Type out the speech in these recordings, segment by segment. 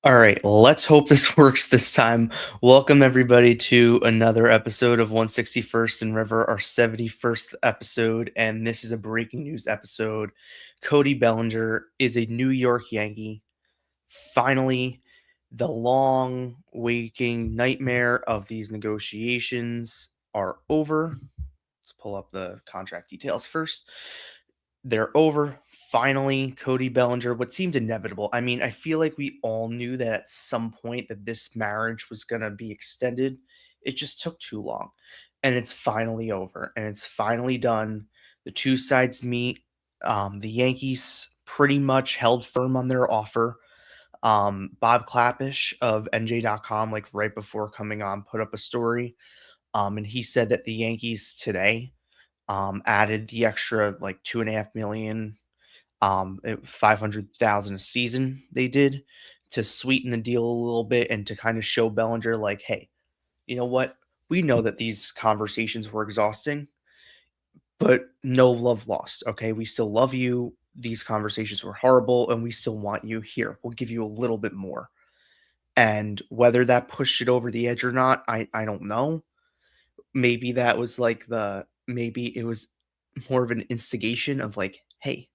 All right, let's hope this works this time. Welcome everybody to another episode of 161st and River, our 71st episode, and this is a breaking news episode. Cody Bellinger is a New York Yankee. Finally, the long waking nightmare of these negotiations are over. Let's pull up the contract details first. They're over. Finally, Cody Bellinger, what seemed inevitable. I mean, I feel like we all knew that at some point that this marriage was going to be extended. It just took too long. And it's finally over and it's finally done. The two sides meet. The Yankees pretty much held firm on their offer. Bob Clappish of NJ.com, like right before coming on, put up a story. And he said that the Yankees today added the extra like 2.5 million, 500,000 a season they did to sweeten the deal a little bit and to kind of show Bellinger like, hey, you know what? We know that these conversations were exhausting, but no love lost. Okay, we still love you. These conversations were horrible, and we still want you here. We'll give you a little bit more. And whether that pushed it over the edge or not, I don't know. Maybe that was like maybe it was more of an instigation of like, hey,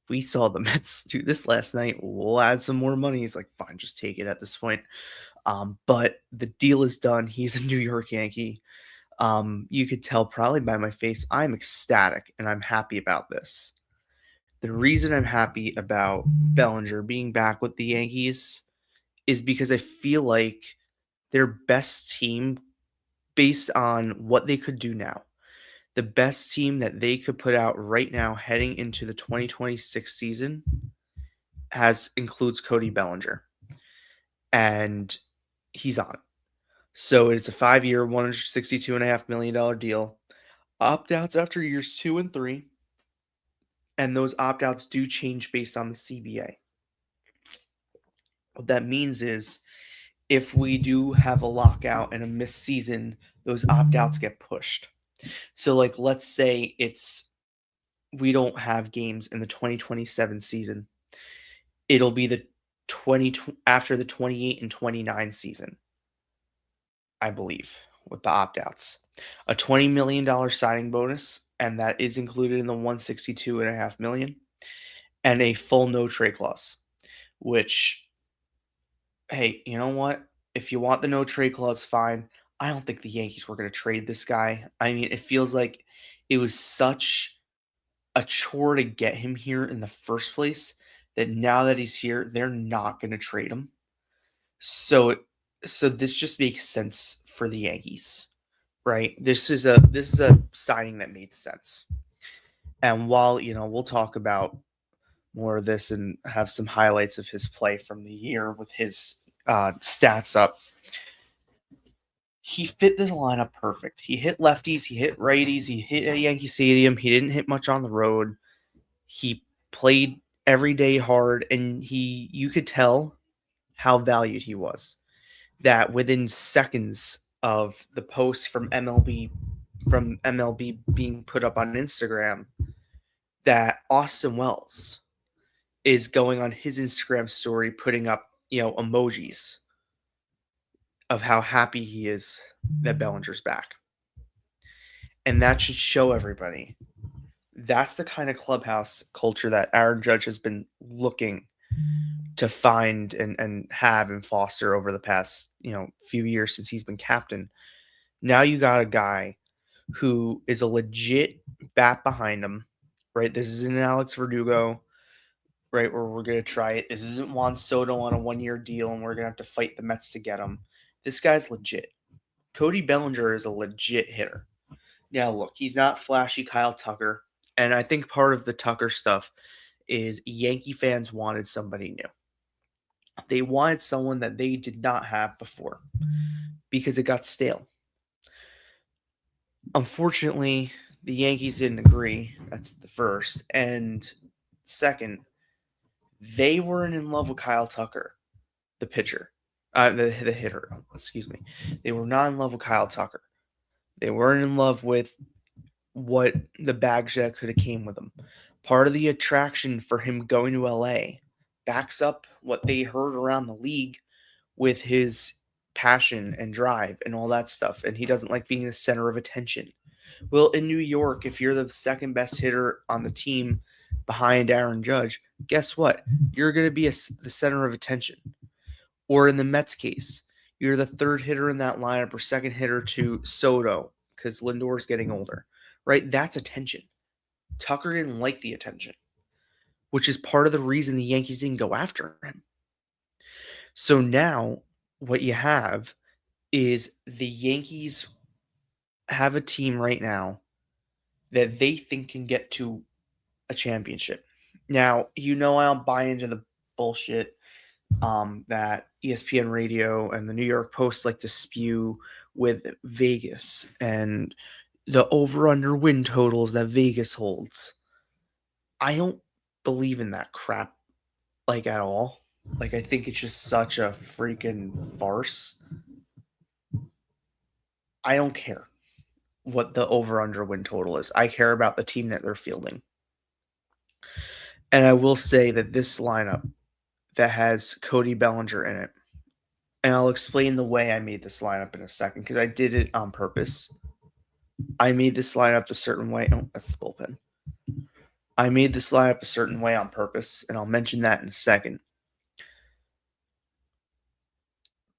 we saw the Mets do this last night. We'll add some more money. He's like, fine, just take it at this point. But the deal is done. He's a New York Yankee. You could tell probably by my face, I'm ecstatic and I'm happy about this. The reason I'm happy about Bellinger being back with the Yankees is because I feel like their best team, based on what they could do now, the best team that they could put out right now heading into the 2026 season has includes Cody Bellinger, and he's on it. So it's a 5-year, $162.5 million deal. Opt outs after years 2 and 3, and those opt outs do change based on the CBA. What that means is if we do have a lockout and a missed season, those opt outs get pushed. So, like, let's say we don't have games in the 2027 season. It'll be the 20 after the 28 and 29 season, I believe, with the opt-outs. A $20 million signing bonus, and that is included in the 162.5 million, and a full no trade clause, which, hey, you know what? If you want the no trade clause, fine. I don't think the Yankees were going to trade this guy. I mean, it feels like it was such a chore to get him here in the first place that now that he's here, they're not going to trade him. So so this just makes sense for the Yankees, right? This is a signing that made sense. And while, we'll talk about more of this and have some highlights of his play from the year with his stats up, he fit this lineup perfect. He hit lefties, he hit righties, he hit at Yankee Stadium. He didn't hit much on the road. He played every day hard, and you could tell how valued he was. That within seconds of the post from MLB being put up on Instagram, that Austin Wells is going on his Instagram story putting up, emojis of how happy he is that Bellinger's back. And that should show everybody. That's the kind of clubhouse culture that Aaron Judge has been looking to find and have and foster over the past, few years since he's been captain. Now you got a guy who is a legit bat behind him, right? This isn't Alex Verdugo, right, where we're going to try it. This isn't Juan Soto on a 1-year deal and we're going to have to fight the Mets to get him. This guy's legit. Cody Bellinger is a legit hitter. Now, look, he's not flashy Kyle Tucker, and I think part of the Tucker stuff is Yankee fans wanted somebody new. They wanted someone that they did not have before because it got stale. Unfortunately, the Yankees didn't agree. That's the first. And second, they weren't in love with Kyle Tucker, the pitcher, the hitter. Excuse me. They were not in love with Kyle Tucker. They weren't in love with what the baggage that could have came with him. Part of the attraction for him going to LA backs up what they heard around the league with his passion and drive and all that stuff. And he doesn't like being the center of attention. Well, in New York, if you're the second best hitter on the team behind Aaron Judge, guess what? You're going to be the center of attention. Or in the Mets case, you're the third hitter in that lineup or second hitter to Soto because Lindor's getting older, right? That's attention. Tucker didn't like the attention, which is part of the reason the Yankees didn't go after him. So now what you have is the Yankees have a team right now that they think can get to a championship. Now, I don't buy into the bullshit that ESPN Radio and the New York Post like to spew with Vegas and the over-under win totals that Vegas holds. I don't believe in that crap like at all. Like, I think it's just such a freaking farce. I don't care what the over-under win total is. I care about the team that they're fielding. And I will say that this lineup that has Cody Bellinger in it, and I'll explain the way I made this lineup in a second because I did it on purpose. I made this lineup a certain way. Oh, that's the bullpen. I made this lineup a certain way on purpose, and I'll mention that in a second.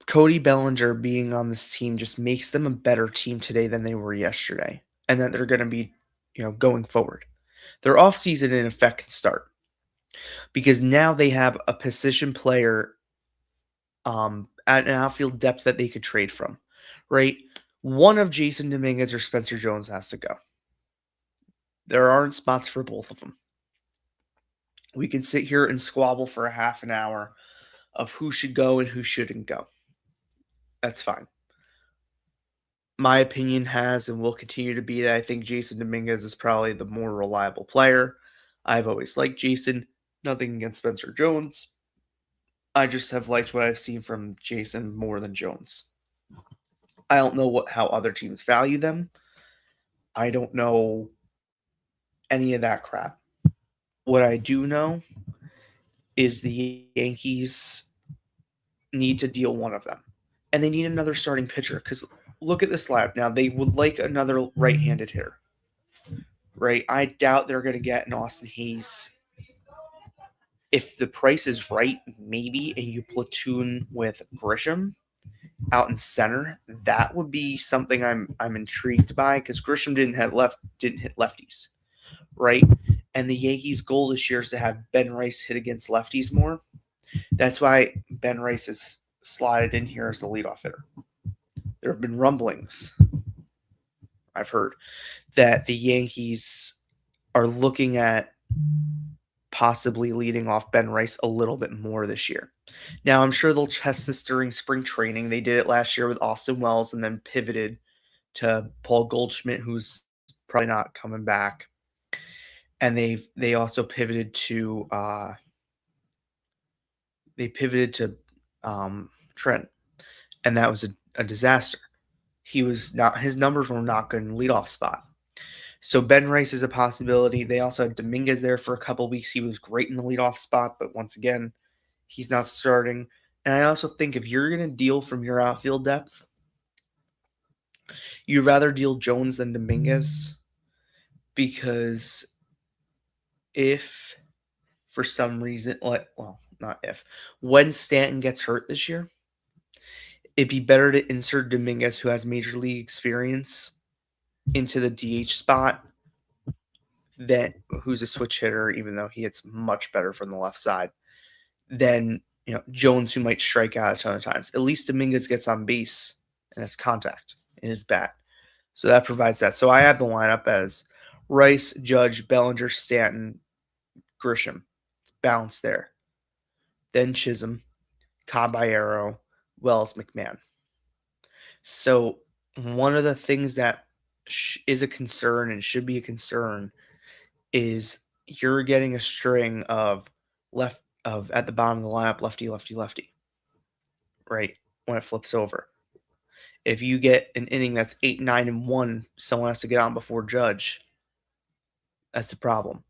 Cody Bellinger being on this team just makes them a better team today than they were yesterday, and that they're going to be, going forward. Their offseason, in effect, can start because now they have a position player at an outfield depth that they could trade from, right? One of Jason Dominguez or Spencer Jones has to go. There aren't spots for both of them. We can sit here and squabble for a half an hour of who should go and who shouldn't go. That's fine. My opinion has and will continue to be that I think Jason Dominguez is probably the more reliable player. I've always liked Jason. Nothing against Spencer Jones. I just have liked what I've seen from Jason more than Jones. I don't know how other teams value them. I don't know any of that crap. What I do know is the Yankees need to deal one of them. And they need another starting pitcher because look at this lineup. Now, they would like another right-handed hitter, right? I doubt they're going to get an Austin Hayes. If the price is right, maybe, and you platoon with Grisham out in center, that would be something I'm intrigued by because Grisham didn't hit lefties, right? And the Yankees' goal this year is to have Ben Rice hit against lefties more. That's why Ben Rice is slotted in here as the leadoff hitter. There have been rumblings, I've heard, that the Yankees are looking at possibly leading off Ben Rice a little bit more this year. Now, I'm sure they'll test this during spring training. They did it last year with Austin Wells and then pivoted to Paul Goldschmidt, who's probably not coming back. And they also pivoted to Trent, and that was a disaster. His numbers were not good in leadoff spot. So Ben Rice is a possibility. They also had Dominguez there for a couple weeks. He was great in the leadoff spot, but once again, he's not starting. And I also think if you're going to deal from your outfield depth, you'd rather deal Jones than Dominguez because if for some reason, when Stanton gets hurt this year, it'd be better to insert Dominguez, who has major league experience, into the DH spot who's a switch hitter, even though he hits much better from the left side than Jones, who might strike out a ton of times. At least Dominguez gets on base and has contact in his bat. So that provides that. So I have the lineup as Rice, Judge, Bellinger, Stanton, Grisham. It's balanced there. Then Chisholm, Caballero, Wells, McMahon. So one of the things that is a concern and should be a concern is you're getting a string of at the bottom of the lineup, lefty, lefty, lefty, right? When it flips over. If you get an inning that's 8, 9, and 1, someone has to get on before Judge. That's a problem.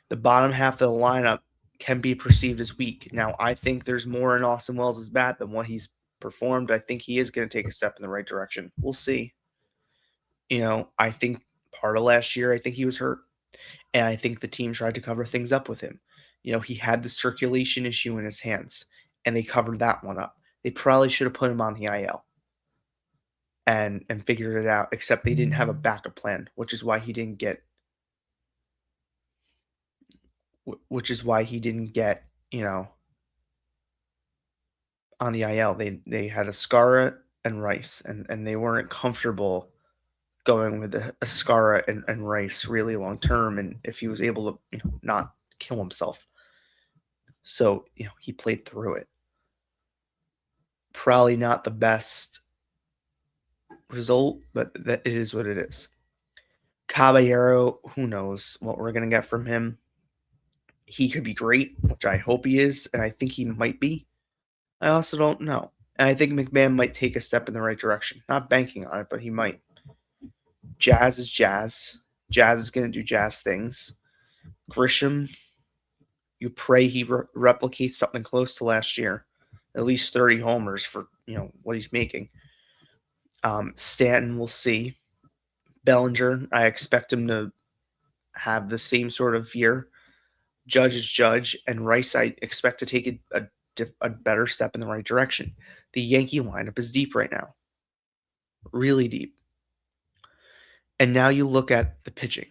The bottom half of the lineup can be perceived as weak. Now, I think there's more in Austin Wells' bat than what he's performed. I think he is going to take a step in the right direction. We'll see. I think part of last year, I think he was hurt. And I think the team tried to cover things up with him. He had the circulation issue in his hands, and they covered that one up. They probably should have put him on the IL and figured it out, except they didn't have a backup plan, which is why he didn't get on the IL. They had Ascara and Rice, and they weren't comfortable going with Ascara and Rice really long term, and if he was able to not kill himself. So he played through it. Probably not the best result, but that it is what it is. Caballero, who knows what we're gonna get from him. He could be great, which I hope he is, and I think he might be. I also don't know. And I think McMahon might take a step in the right direction. Not banking on it, but he might. Jazz is Jazz. Jazz is going to do Jazz things. Grisham, you pray he replicates something close to last year. At least 30 homers for, what he's making. Stanton, we'll see. Bellinger, I expect him to have the same sort of year. Judge is Judge. And Rice, I expect to take a better step in the right direction. The Yankee lineup is deep right now. Really deep. And now you look at the pitching.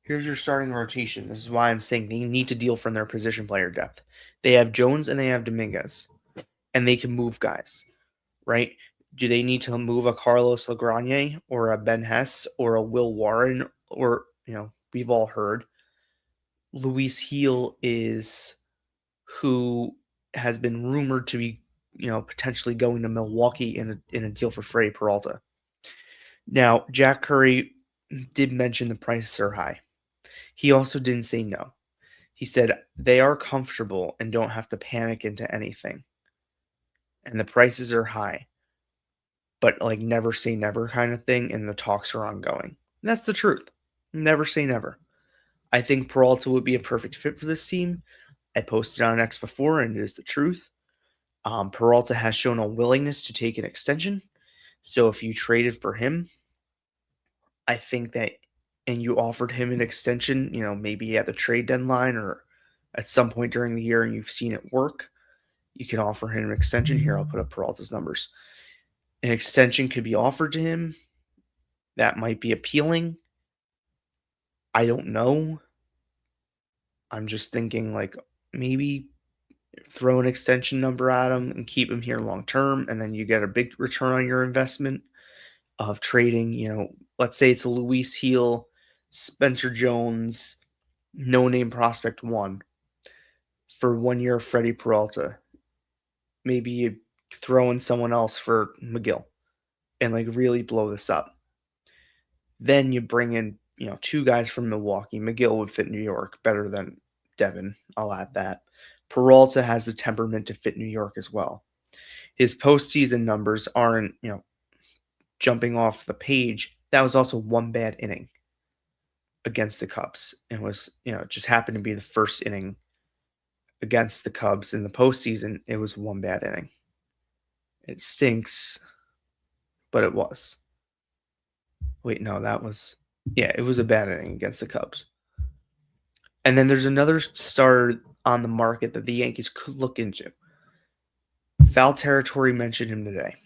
Here's your starting rotation. This is why I'm saying they need to deal from their position player depth. They have Jones and they have Dominguez, and they can move guys, right? Do they need to move a Carlos Lagranye or a Ben Hess or a Will Warren? Or, we've all heard Luis Heel is who has been rumored to be, potentially going to Milwaukee in a deal for Freddie Peralta. Now, Jack Curry did mention the prices are high. He also didn't say no. He said they are comfortable and don't have to panic into anything. And the prices are high. But like never say never kind of thing, and the talks are ongoing. And that's the truth. Never say never. I think Peralta would be a perfect fit for this team. I posted on X before, and it is the truth. Peralta has shown a willingness to take an extension. So if you traded for him, I think that, and you offered him an extension, maybe at the trade deadline or at some point during the year, and you've seen it work, you can offer him an extension. Here, I'll put up Peralta's numbers. An extension could be offered to him. That might be appealing. I don't know. I'm just thinking like maybe throw an extension number at him and keep him here long term, and then you get a big return on your investment of trading, let's say it's a Luis Heel, Spencer Jones, no-name prospect 1 for 1 year of Freddie Peralta. Maybe you throw in someone else for McGill and like really blow this up. Then you bring in, 2 guys from Milwaukee. McGill would fit New York better than Devin. I'll add that. Peralta has the temperament to fit New York as well. His postseason numbers aren't, jumping off the page. That was also 1 bad inning against the Cubs. It was, it just happened to be the first inning against the Cubs in the postseason. It was 1 bad inning. It stinks, but it was. Wait, no, it was a bad inning against the Cubs. And then there's another starter on the market that the Yankees could look into. Foul Territory mentioned him today.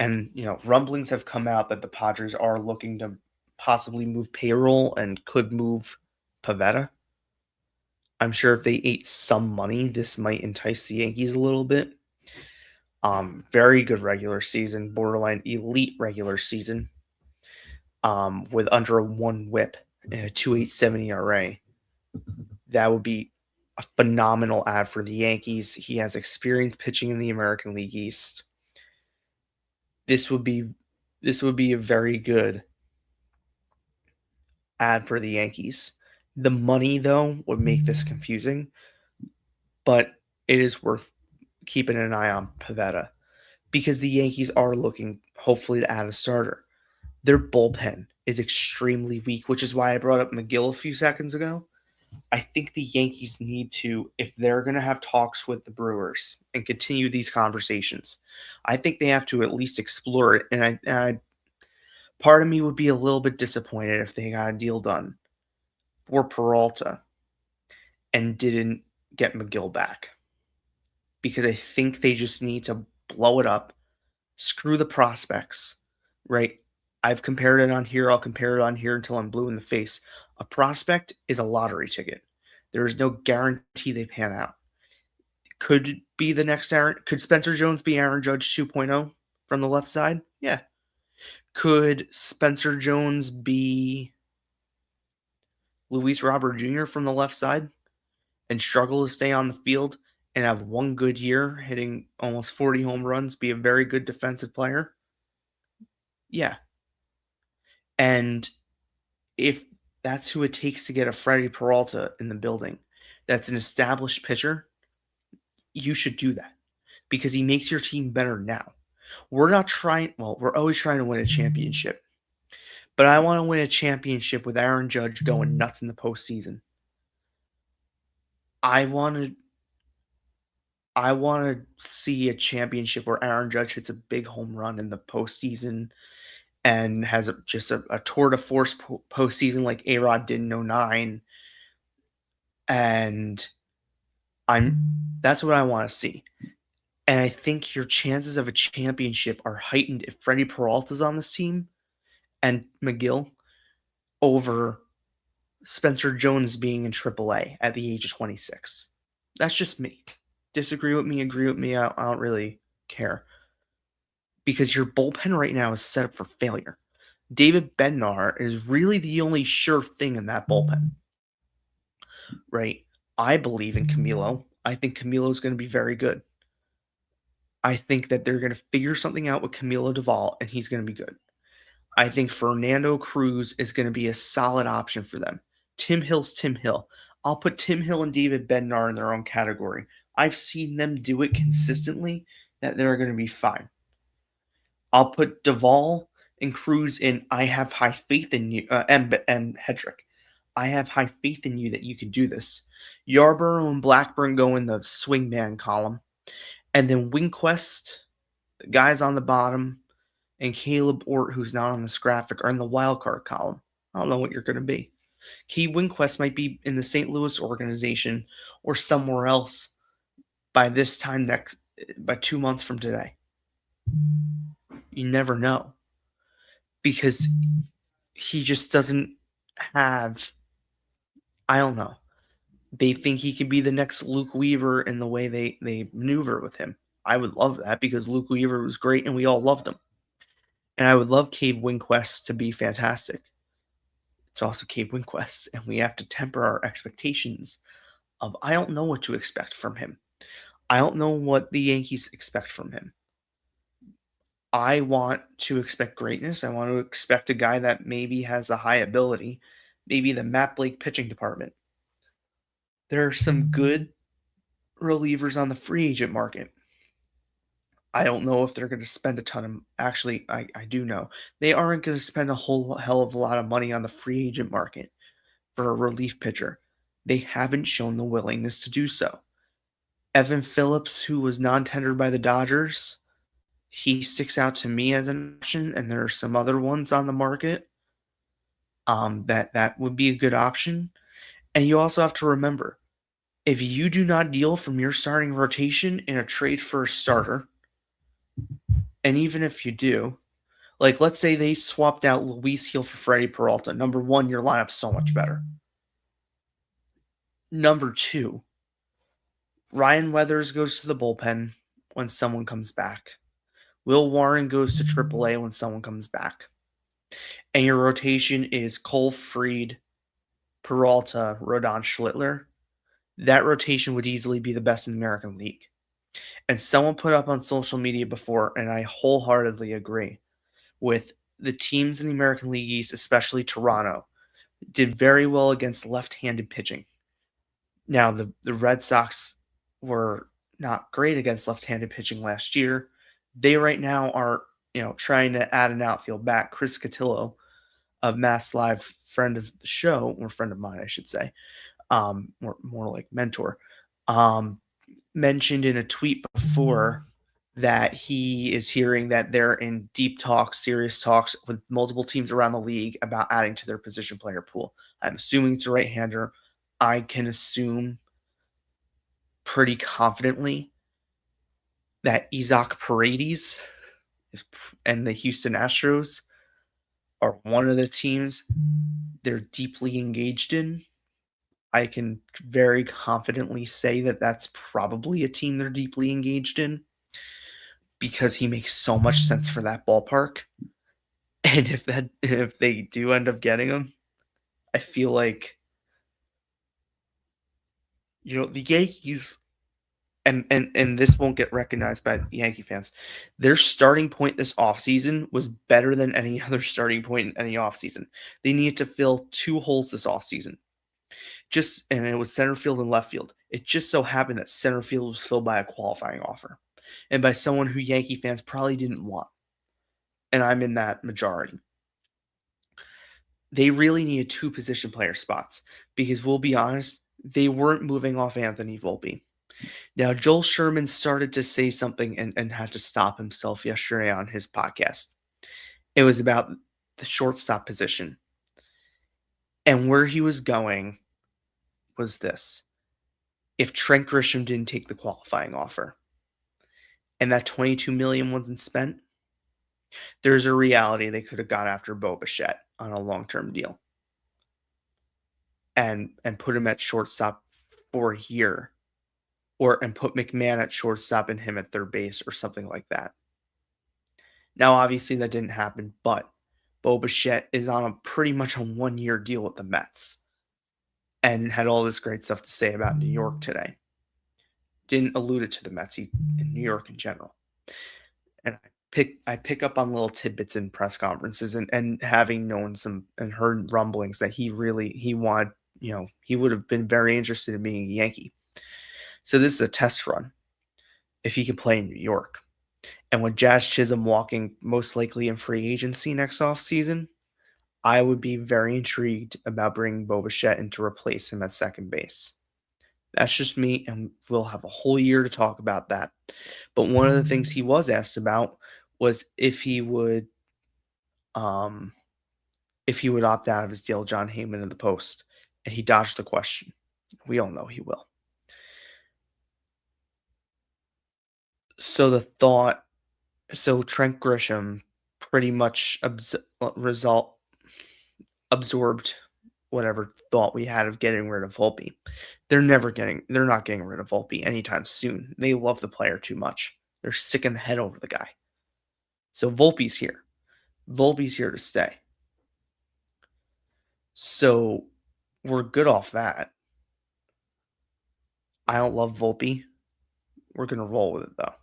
And, rumblings have come out that the Padres are looking to possibly move payroll and could move Pivetta. I'm sure if they ate some money, this might entice the Yankees a little bit. Very good regular season, borderline elite regular season, with under a 1 whip and a 2.87 ERA. That would be a phenomenal ad for the Yankees. He has experience pitching in the American League East. This would be a very good ad for the Yankees. The money, though, would make this confusing, but it is worth keeping an eye on Pivetta because the Yankees are looking, hopefully, to add a starter. Their bullpen is extremely weak, which is why I brought up McGill a few seconds ago. I think the Yankees need to, if they're going to have talks with the Brewers and continue these conversations, I think they have to at least explore it. And part of me would be a little bit disappointed if they got a deal done for Peralta and didn't get McGill back, because I think they just need to blow it up, screw the prospects, right? I've compared it on here. I'll compare it on here until I'm blue in the face. A prospect is a lottery ticket. There is no guarantee they pan out. Could be the next Aaron. Could Spencer Jones be Aaron Judge 2.0 from the left side? Yeah. Could Spencer Jones be Luis Robert Jr. from the left side and struggle to stay on the field and have one good year hitting almost 40 home runs, be a very good defensive player? Yeah. And if that's who it takes to get a Freddie Peralta in the building, that's an established pitcher, you should do that because he makes your team better now. We're not trying, well, we're always trying to win a championship, but I want to win a championship with Aaron Judge going nuts in the postseason. I want to see a championship where Aaron Judge hits a big home run in the postseason and has just a tour de force postseason like A-Rod did in 09. And that's what I want to see. And I think your chances of a championship are heightened if Freddie Peralta's on this team and McGill over Spencer Jones being in AAA at the age of 26. That's just me. Disagree with me, agree with me, I don't really care. Because your bullpen right now is set up for failure. David Bednar is really the only sure thing in that bullpen. Right? I believe in Camilo. I think Camilo is going to be very good. I think that they're going to figure something out with Camilo Duvall, and he's going to be good. I think Fernando Cruz is going to be a solid option for them. Tim Hill's Tim Hill. I'll put Tim Hill and David Bednar in their own category. I've seen them do it consistently, that they're going to be fine. I'll put Duvall and Cruz in I have high faith in you, and Hedrick. I have high faith in you that you can do this. Yarborough and Blackburn go in the swingman column. And then Winquest, the guys on the bottom, and Caleb Ort, who's not on this graphic, are in the wild card column. I don't know what you're going to be. Key Winquest might be in the St. Louis organization or somewhere else by this time by 2 months from today. You never know. Because he just doesn't have, I don't know. They think he could be the next Luke Weaver in the way they maneuver with him. I would love that because Luke Weaver was great and we all loved him. And I would love Cave Winquest to be fantastic. It's also Cave Winquest, and we have to temper our expectations of I don't know what to expect from him. I don't know what the Yankees expect from him. I want to expect greatness. I want to expect a guy that maybe has a high ability, maybe the Matt Blake pitching department. There are some good relievers on the free agent market. I don't know if they're going to spend a ton of. Actually, I do know they aren't going to spend a whole hell of a lot of money on the free agent market for a relief pitcher. They haven't shown the willingness to do so. Evan Phillips, who was non-tendered by the Dodgers, he sticks out to me as an option, and there are some other ones on the market that would be a good option. And you also have to remember, if you do not deal from your starting rotation in a trade for a starter, and even if you do, like let's say they swapped out Luis Gil for Freddie Peralta. Number one, your lineup's so much better. Number two, Ryan Weathers goes to the bullpen when someone comes back. Will Warren goes to AAA when someone comes back. And your rotation is Cole Fried, Peralta, Rodon, Schlittler. That rotation would easily be the best in the American League. And someone put up on social media before, and I wholeheartedly agree, with the teams in the American League East, especially Toronto, did very well against left-handed pitching. Now, the Red Sox were not great against left-handed pitching last year. They right now are, trying to add an outfield back. Chris Cotillo of Mass Live, friend of the show, or friend of mine, I should say, more like mentor, um, mentioned in a tweet before that he is hearing that they're in deep talks, serious talks with multiple teams around the league about adding to their position player pool. I'm assuming it's a right-hander. I can assume pretty confidently that Isaac Paredes and the Houston Astros are one of the teams they're deeply engaged in. I can very confidently say that that's probably a team they're deeply engaged in because he makes so much sense for that ballpark. And if they do end up getting him, I feel like the Yankees and this won't get recognized by Yankee fans. Their starting point this offseason was better than any other starting point in any offseason. They needed to fill two holes this offseason. And it was center field and left field. It just so happened that center field was filled by a qualifying offer and by someone who Yankee fans probably didn't want. And I'm in that majority. They really needed two position player spots because we'll be honest, they weren't moving off Anthony Volpe. Now, Joel Sherman started to say something and had to stop himself yesterday on his podcast. It was about the shortstop position. And where he was going was this. If Trent Grisham didn't take the qualifying offer and that $22 million wasn't spent, there's a reality they could have gone after Bo Bichette on a long-term deal and put him at shortstop for a year and put McMahon at shortstop and him at third base or something like that. Now, obviously, that didn't happen, but Bo Bichette is on pretty much a one-year deal with the Mets and had all this great stuff to say about New York today. Didn't allude it to the Mets in New York in general. And I pick up on little tidbits in press conferences and having known some and heard rumblings that he wanted, he would have been very interested in being a Yankee. So this is a test run if he could play in New York. And with Jazz Chisholm walking most likely in free agency next offseason, I would be very intrigued about bringing Bo Bichette in to replace him at second base. That's just me, and we'll have a whole year to talk about that. But one of the things he was asked about was if he would opt out of his deal, John Heyman in the Post, and he dodged the question. We all know he will. So Trent Grisham pretty much absorbed whatever thought we had of getting rid of Volpe. They're not getting rid of Volpe anytime soon. They love the player too much. They're sick in the head over the guy. So Volpe's here. Volpe's here to stay. So we're good off that. I don't love Volpe. We're going to roll with it, though.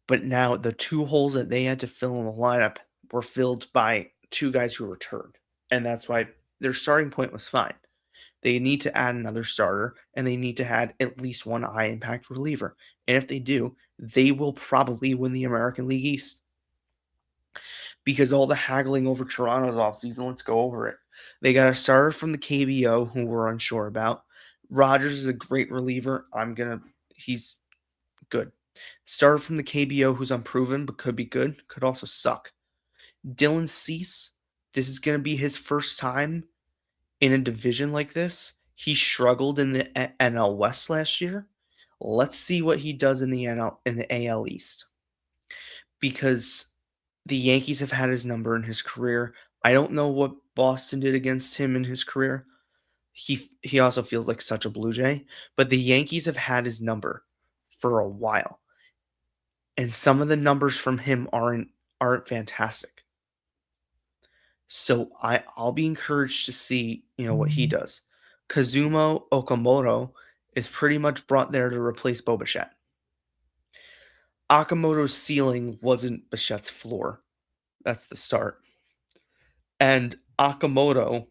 But now the two holes that they had to fill in the lineup were filled by two guys who returned. And that's why their starting point was fine. They need to add another starter, and they need to add at least one high-impact reliever. And if they do, they will probably win the American League East. Because all the haggling over Toronto's offseason, let's go over it. They got a starter from the KBO who we're unsure about. Rogers is a great reliever. He's good. Starter from the KBO who's unproven but could be good, could also suck. Dylan Cease, this is going to be his first time in a division like this. He struggled in the NL West last year. Let's see what he does in the AL East. Because the Yankees have had his number in his career. I don't know what Boston did against him in his career. He also feels like such a Blue Jay, but the Yankees have had his number for a while. And some of the numbers from him aren't fantastic. So I'll be encouraged to see, what he does. Kazumo Okamoto is pretty much brought there to replace Bo Bichette. Okamoto's ceiling wasn't Bichette's floor. That's the start. And Okamoto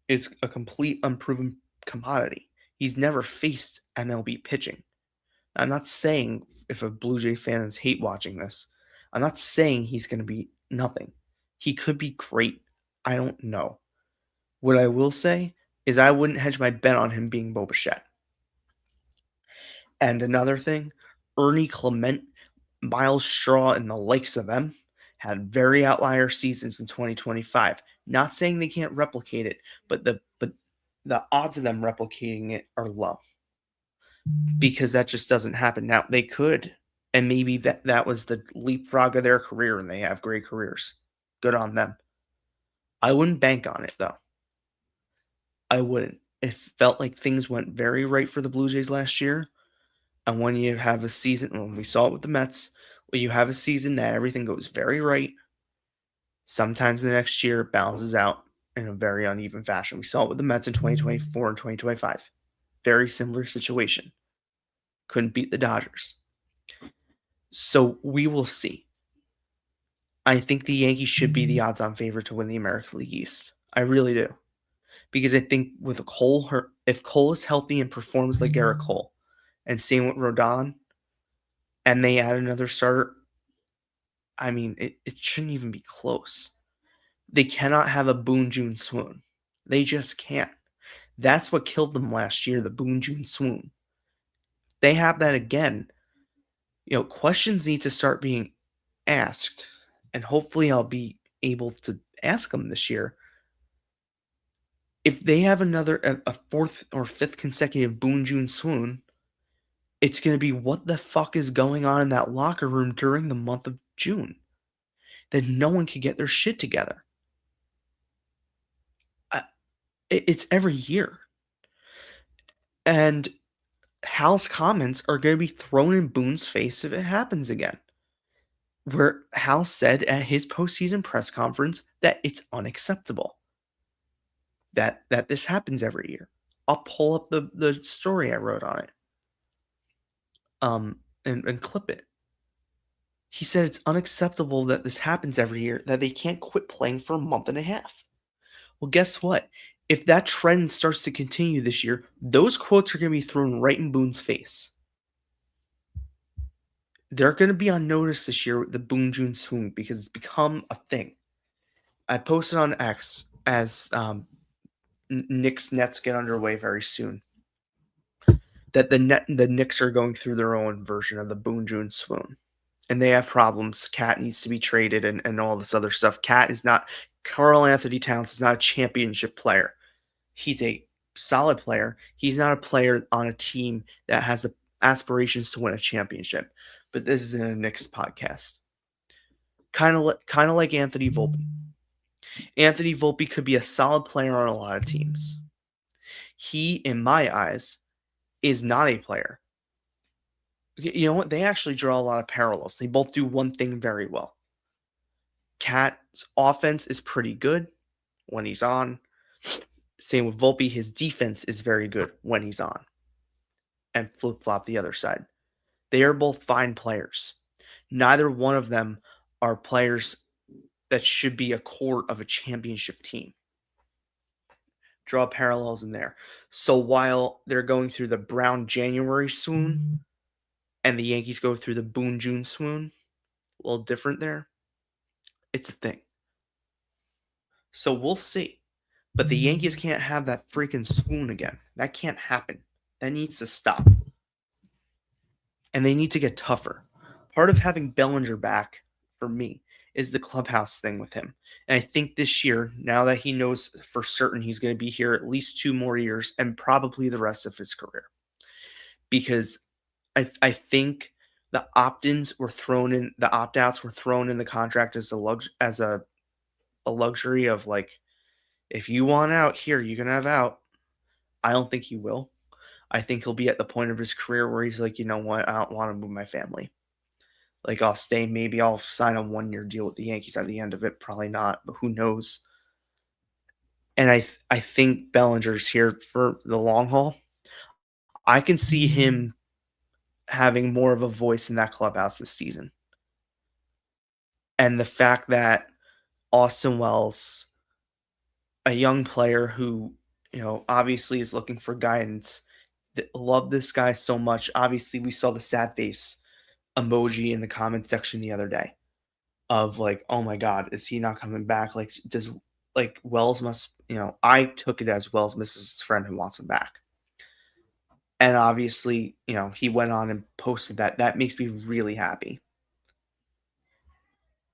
is a complete unproven commodity. He's never faced MLB pitching. I'm not saying, if a Blue Jay fan is hate watching this, I'm not saying he's going to be nothing. He could be great. I don't know. What I will say, is I wouldn't hedge my bet on him being Bo Bichette. And another thing, Ernie Clement, Miles Straw, and the likes of them had very outlier seasons in 2025. Not saying they can't replicate it, but the odds of them replicating it are low because that just doesn't happen. Now they could, and maybe that was the leapfrog of their career, and they have great careers. Good on them. I wouldn't bank on it though. I wouldn't. It felt like things went very right for the Blue Jays last year. And when you have a season, when we saw it with the Mets, when you have a season that everything goes very right, sometimes the next year it balances out in a very uneven fashion. We saw it with the Mets in 2024 and 2025. Very similar situation. Couldn't beat the Dodgers. So we will see. I think the Yankees should be the odds on favorite to win the American League East. I really do. Because I think with Cole, if Cole is healthy and performs like Garrett Cole, and same with Rodon, and they add another starter, I mean, it shouldn't even be close. They cannot have a Boone June swoon. They just can't. That's what killed them last year, the Boone June swoon. They have that again. Questions need to start being asked, and hopefully I'll be able to ask them this year. If they have a fourth or fifth consecutive Boone June swoon, it's going to be what the fuck is going on in that locker room during the month of June that no one can get their shit together. It's every year. And Hal's comments are going to be thrown in Boone's face if it happens again. Where Hal said at his postseason press conference that it's unacceptable that this happens every year. I'll pull up the story I wrote on it. And clip it. He said it's unacceptable that this happens every year, that they can't quit playing for a month and a half. Well, guess what? If that trend starts to continue this year, those quotes are going to be thrown right in Boone's face. They're going to be on notice this year with the Boone June swoon because it's become a thing. I posted on X as Knicks Nets get underway very soon that the Knicks are going through their own version of the Boone June swoon. And they have problems. Cat needs to be traded and all this other stuff. Karl Anthony Towns is not a championship player. He's a solid player. He's not a player on a team that has the aspirations to win a championship. But this is in a Knicks podcast. Kind of like Anthony Volpe. Anthony Volpe could be a solid player on a lot of teams. He, in my eyes, is not a player. You know what? They actually draw a lot of parallels. They both do one thing very well. Cat's offense is pretty good when he's on. Same with Volpe. His defense is very good when he's on. And flip-flop the other side. They are both fine players. Neither one of them are players that should be a core of a championship team. Draw parallels in there. So while they're going through the Brown January swoon and the Yankees go through the Boone June swoon, a little different there. It's a thing. So we'll see. But the Yankees can't have that freaking swoon again. That can't happen. That needs to stop. And they need to get tougher. Part of having Bellinger back, for me, is the clubhouse thing with him. And I think this year, now that he knows for certain he's going to be here at least 2 more years and probably the rest of his career. Because I think the opt-ins were thrown in, the opt-outs were thrown in the contract as a luxury of like, if you want out here, you can have out. I don't think he will. I think he'll be at the point of his career where he's like, you know what, I don't want to move my family. Like, I'll stay, maybe I'll sign a 1-year deal with the Yankees at the end of it. Probably not, but who knows? And I think Bellinger's here for the long haul. I can see him having more of a voice in that clubhouse this season. And the fact that Austin Wells, a young player who, obviously is looking for guidance, love this guy so much. Obviously, we saw the sad face emoji in the comment section the other day of like, oh my God, is he not coming back? Like, like Wells must, I took it as Wells misses his friend who wants him back. And obviously, he went on and posted that. That makes me really happy.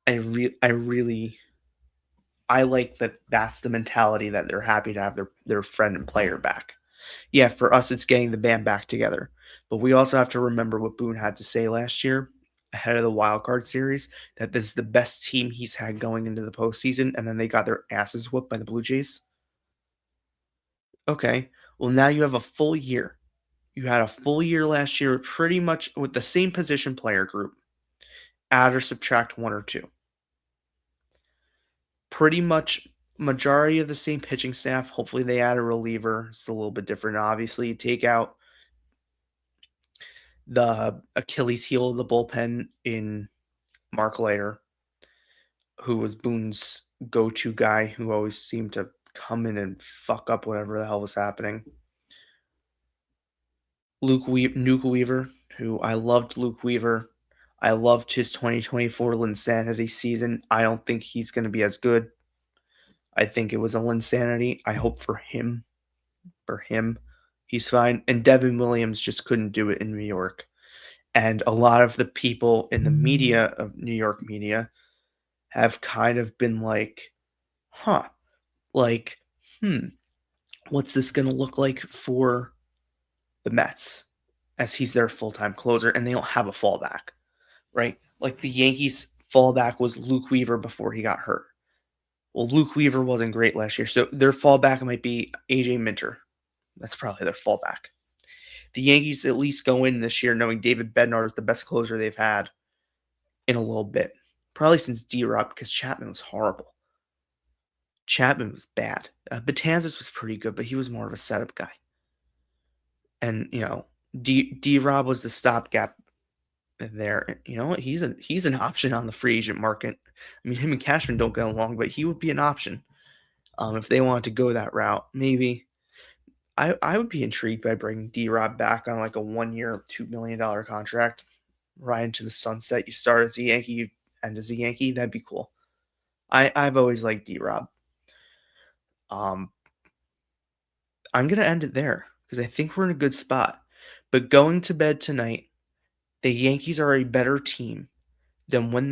I really I like that that's the mentality that they're happy to have their friend and player back. Yeah, for us, it's getting the band back together. But we also have to remember what Boone had to say last year ahead of the wild card series that this is the best team he's had going into the postseason, and then they got their asses whooped by the Blue Jays. Okay, well, now you have a full year. You had a full year last year, pretty much with the same position player group, add or subtract one or two. Pretty much majority of the same pitching staff. Hopefully, they add a reliever. It's a little bit different. Obviously, you take out the Achilles heel of the bullpen in Mark Leiter, who was Boone's go-to guy, who always seemed to come in and fuck up whatever the hell was happening. Nuke Weaver, who I loved Luke Weaver. I loved his 2024 Linsanity season. I don't think he's going to be as good. I think it was a Linsanity. I hope for him, he's fine. And Devin Williams just couldn't do it in New York. And a lot of the people in the media of New York media have kind of been like, huh, like, what's this going to look like for the Mets as he's their full-time closer and they don't have a fallback, right? Like the Yankees fallback was Luke Weaver before he got hurt. Well, Luke Weaver wasn't great last year, so their fallback might be AJ Minter. That's probably their fallback. The Yankees at least go in this year knowing David Bednar is the best closer they've had in a little bit. Probably since D-Rob, because Chapman was horrible. Chapman was bad. Betanzas was pretty good, but he was more of a setup guy. And D-Rob was the stopgap there. You know what? He's an option on the free agent market. I mean, him and Cashman don't get along, but he would be an option if they wanted to go that route. Maybe I would be intrigued by bringing D-Rob back on like a 1 year, $2 million contract, right into the sunset. You start as a Yankee, you end as a Yankee. That'd be cool. I've always liked D-Rob. Um, I'm gonna end it there because I think we're in a good spot. But going to bed tonight, the Yankees are a better team than when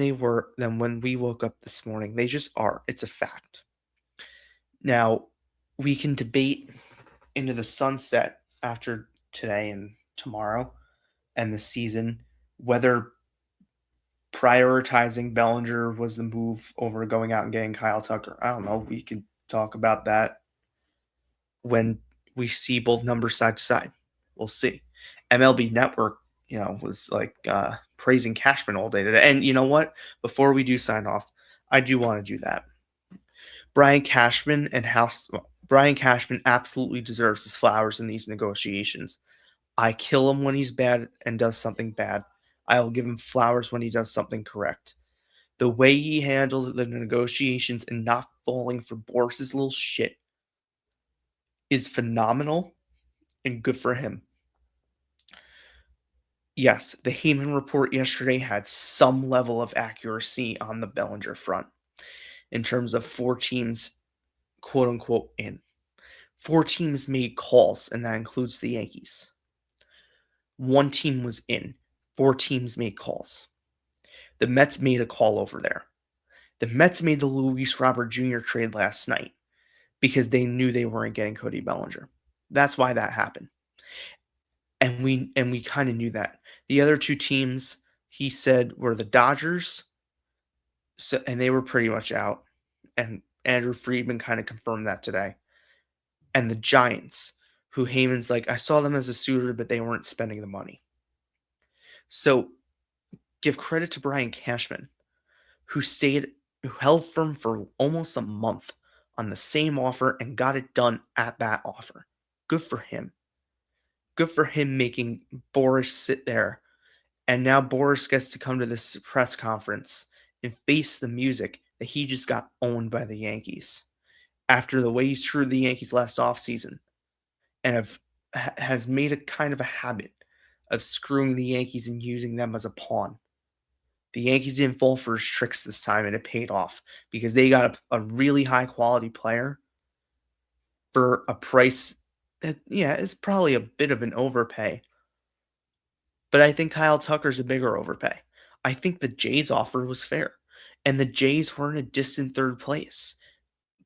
we woke up this morning. They just are. It's a fact. Now, we can debate into the sunset after today and tomorrow and the season whether prioritizing Bellinger was the move over going out and getting Kyle Tucker. I don't know. We could talk about that when we see both numbers side to side. We'll see. MLB Network, was like praising Cashman all day today. And you know what? Before we do sign off, I do want to do that. Brian Cashman Brian Cashman absolutely deserves his flowers in these negotiations. I kill him when he's bad and does something bad. I will give him flowers when he does something correct. The way he handled the negotiations and not falling for Boris's little shit is phenomenal and good for him. Yes, the Heyman report yesterday had some level of accuracy on the Bellinger front in terms of 4 teams, quote unquote, in. 4 teams made calls, and that includes the Yankees. 1 team was in. 4 teams made calls. The Mets made a call over there. The Mets made the Luis Robert Jr. trade last night because they knew they weren't getting Cody Bellinger. That's why that happened. And we kind of knew that. The other 2 teams, he said, were the Dodgers, and they were pretty much out. And Andrew Friedman kind of confirmed that today. And the Giants, who Heyman's like, I saw them as a suitor, but they weren't spending the money. So give credit to Brian Cashman, who held firm for almost a month on the same offer and got it done at that offer. Good for him. Good for him making Boris sit there. And now Boris gets to come to this press conference and face the music that he just got owned by the Yankees after the way he screwed the Yankees last offseason and has made a kind of a habit of screwing the Yankees and using them as a pawn. The Yankees didn't fall for his tricks this time, and it paid off because they got a really high quality player for a price that, yeah, is probably a bit of an overpay. But I think Kyle Tucker's a bigger overpay. I think the Jays offer was fair, and the Jays were in a distant third place.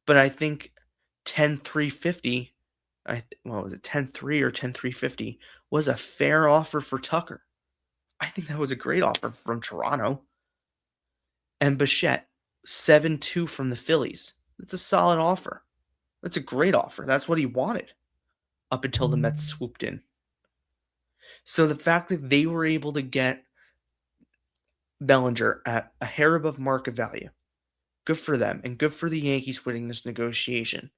But I think 10,350, what was it, 10,3 or 10,350 was a fair offer for Tucker. I think that was a great offer from Toronto. And Bichette, 7-2 from the Phillies. That's a solid offer. That's a great offer. That's what he wanted up until the Mets swooped in. So the fact that they were able to get Bellinger at a hair above market value, good for them, and good for the Yankees winning this negotiation.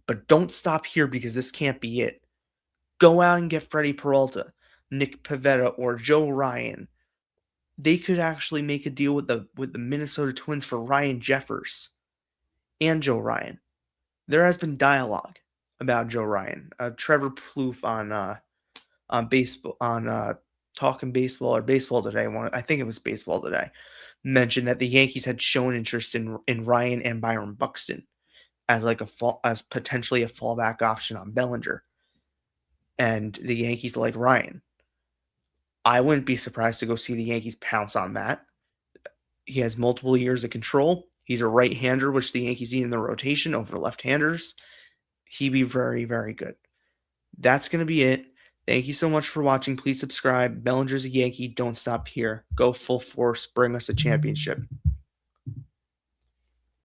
But don't stop here because this can't be it. Go out and get Freddie Peralta, Nick Pivetta, or Joe Ryan. They could actually make a deal with the Minnesota Twins for Ryan Jeffers and Joe Ryan. There has been dialogue about Joe Ryan. Trevor Plouffe on baseball on Talking Baseball or Baseball Today. I think it was Baseball Today. Mentioned that the Yankees had shown interest in Ryan and Byron Buxton as as potentially a fallback option on Bellinger, and the Yankees like Ryan. I wouldn't be surprised to go see the Yankees pounce on that. He has multiple years of control. He's a right-hander, which the Yankees need in the rotation over left-handers. He'd be very, very good. That's going to be it. Thank you so much for watching. Please subscribe. Bellinger's a Yankee. Don't stop here. Go full force. Bring us a championship.